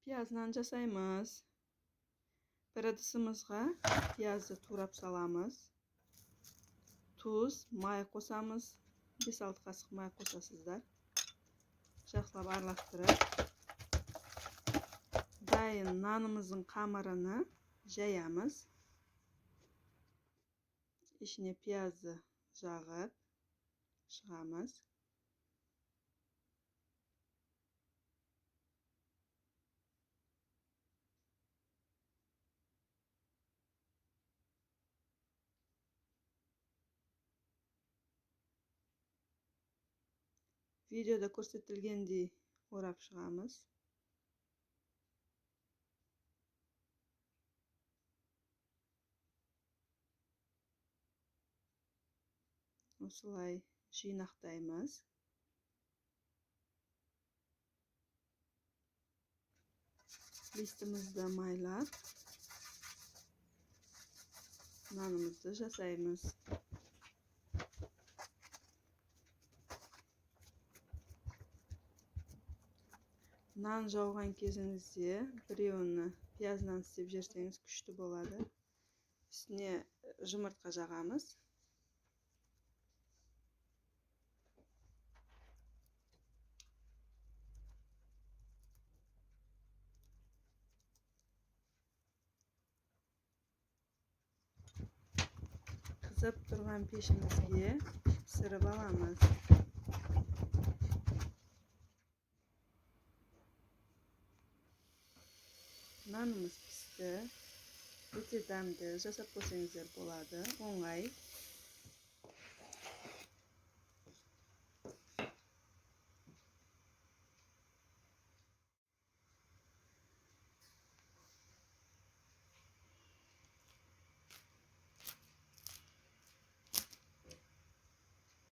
Piyaz nan жасаймыз. Bir ыдысымызға пиязды турап саламыз. Tuz, may қосамыз. 5-6 қасық may қосасыздар. Жақсылап араластырып, дайын нанымыздың қамырыны жаямыз. İçine piyazı жағып шығамыз. Videoda көрсетілгендей орап шығамыз. Осылай жинақтаймыз. Листімізді майлап, нанымызды жасаймыз. Нан жауған кезіңізде біреуіні пияздан істеп жіберсеңіз күшті болады. Үстіне жұмыртқа жағамыз. Қызып тұрған пешімізге пісіріп аламыз. Нанымыз пісті. Өте дәмді, жасап көрсеңіздер болады. Оңай.